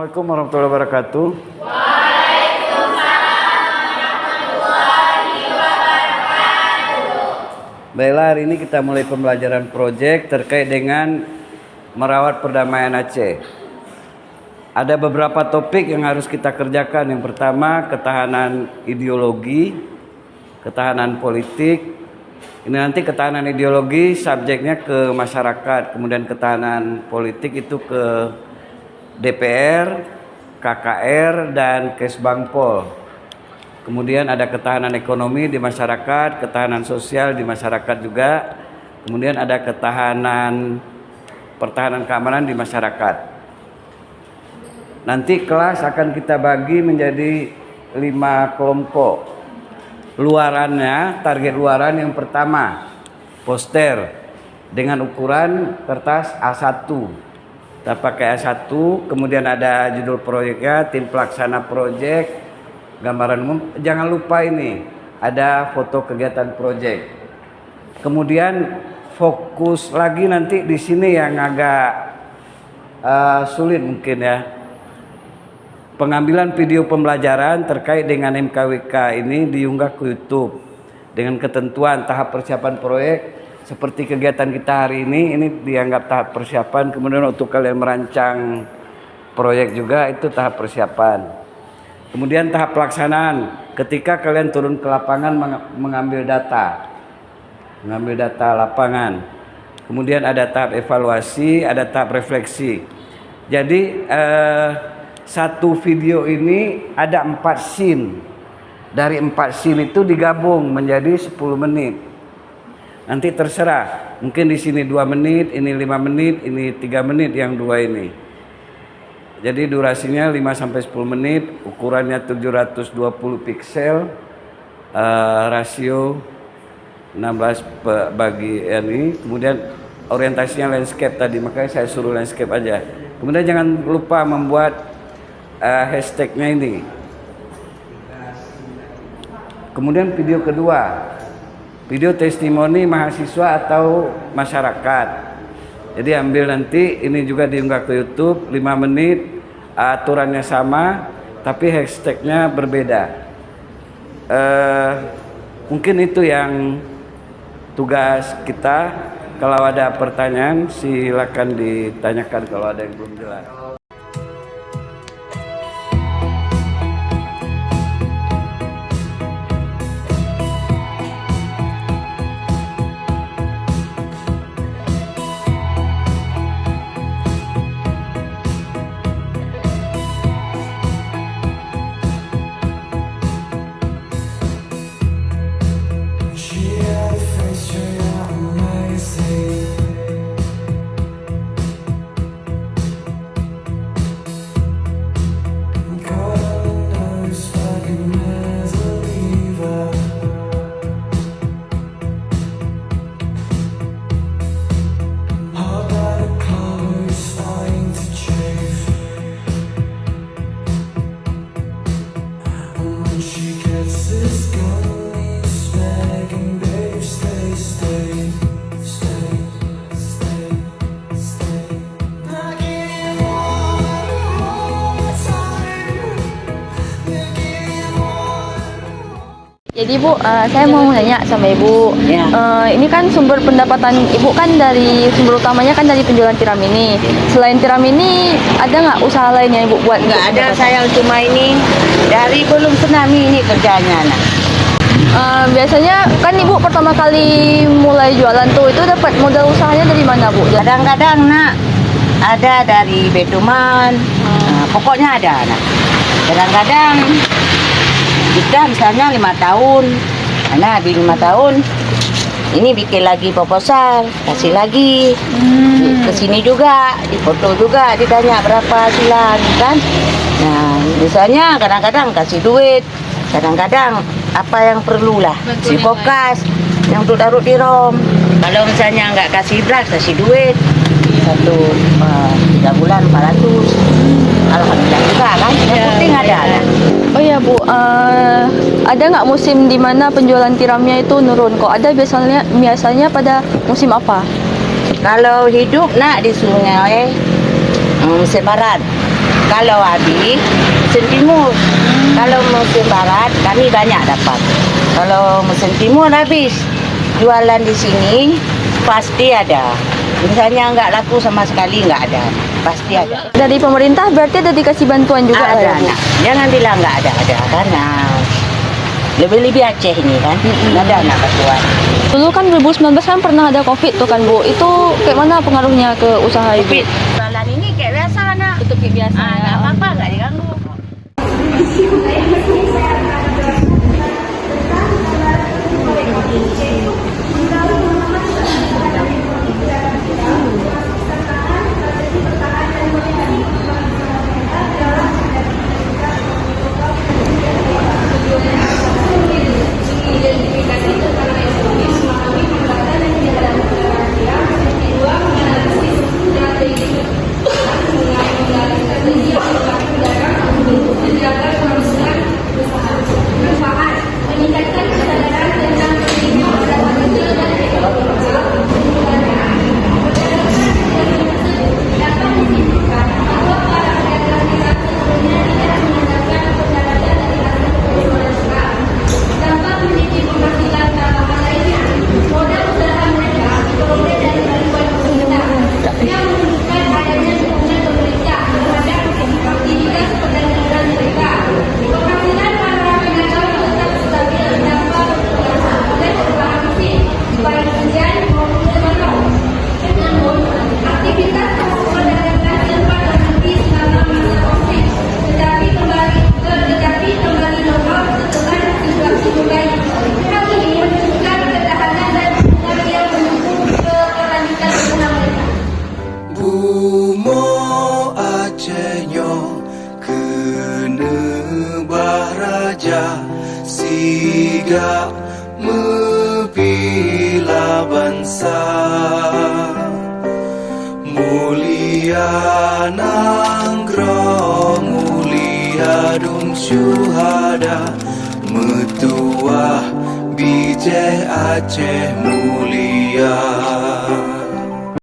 Assalamualaikum warahmatullahi wabarakatuh. Baiklah, hari ini kita mulai pembelajaran proyek terkait dengan merawat perdamaian Aceh. Ada beberapa topik yang harus kita kerjakan. Yang pertama, ketahanan ideologi, ketahanan politik. Ini nanti ketahanan ideologi subjeknya ke masyarakat, kemudian ketahanan politik itu ke DPR, KKR, dan Kesbangpol. Kemudian ada ketahanan ekonomi di masyarakat, ketahanan sosial di masyarakat juga. Kemudian ada pertahanan keamanan di masyarakat. Nanti kelas akan kita bagi menjadi 5 kelompok. Luarannya, target luaran yang pertama, poster dengan ukuran kertas A1. Kita pakai A1, kemudian ada judul proyeknya, tim pelaksana proyek, gambaran umum. Jangan lupa ini ada foto kegiatan proyek. Kemudian fokus lagi nanti di sini yang agak sulit mungkin ya. Pengambilan video pembelajaran terkait dengan MKWK ini diunggah ke YouTube dengan ketentuan tahap persiapan proyek seperti kegiatan kita hari ini dianggap tahap persiapan. Kemudian untuk kalian merancang proyek juga itu tahap persiapan. Kemudian tahap pelaksanaan ketika kalian turun ke lapangan mengambil data lapangan. Kemudian ada tahap evaluasi, ada tahap refleksi. Jadi satu video ini ada 4 scene. Dari 4 scene itu digabung menjadi 10 menit. Nanti terserah. Mungkin di sini 2 menit, ini 5 menit, ini 3 menit yang 2 ini. Jadi durasinya 5 sampai 10 menit, ukurannya 720 piksel, rasio 16 bagi ini. Kemudian orientasinya landscape tadi, makanya saya suruh landscape aja. Kemudian jangan lupa membuat hashtagnya ini. Kemudian video kedua, video testimoni mahasiswa atau masyarakat. Jadi ambil nanti ini juga diunggah ke YouTube 5 menit, aturannya sama tapi hashtagnya berbeda. Mungkin itu yang tugas kita. Kalau ada pertanyaan silakan ditanyakan kalau ada yang belum jelas. Jadi Bu, saya mau nanya sama Ibu. Ya. Ini kan sumber pendapatan Ibu kan dari sumber utamanya kan dari penjualan tiram ini. Selain tiram ini, ada nggak usaha lain yang Ibu buat? Nggak ada, sayang, cuma ini dari belum tsunami ini kerjanya. Biasanya kan Ibu pertama kali mulai jualan tuh itu dapat modal usahanya dari mana Bu? Kadang-kadang nak ada dari Betuman, pokoknya ada. Nak. Kadang-kadang kita misalnya 5 tahun, nah habis 5 tahun ini bikin lagi proposal, kasih lagi ke sini juga, di foto juga, ditanya berapa hasilan kan. Nah misalnya kadang-kadang kasih duit, kadang-kadang apa yang perlulah, si pokas yang untuk taruh di rom. Kalau misalnya nggak kasih beras, kasih duit 3 bulan 400. Alhamdulillah juga kan, yang penting ada. Oh ya Bu, ada nggak musim di mana penjualan tiramnya itu nurun? Kok ada biasanya pada musim apa? Kalau hidup nak di sungai musim barat, Kalau habis musim timur. Kalau musim barat kami banyak dapat. Kalau musim timur habis, jualan di sini pasti ada. Misalnya nggak laku sama sekali nggak ada, pasti ada. Dari pemerintah berarti ada dikasih bantuan juga Ada, ya, Bu? nak. Jangan bilang nggak ada karena lebih-lebih Aceh ini kan, ada anak bantuan. Dulu kan 2019 kan pernah ada COVID tuh kan Bu. Itu kayak mana pengaruhnya ke usaha Ibu? Tapi jualan ini kayak biasa nak. Tetap kayak biasa ya. Nggak apa-apa, nggak diganggu. Bumo Acehnya kena baraja siga mepila bangsa mulia nangro mulia dung syuhada metuah bijeh Aceh mulia.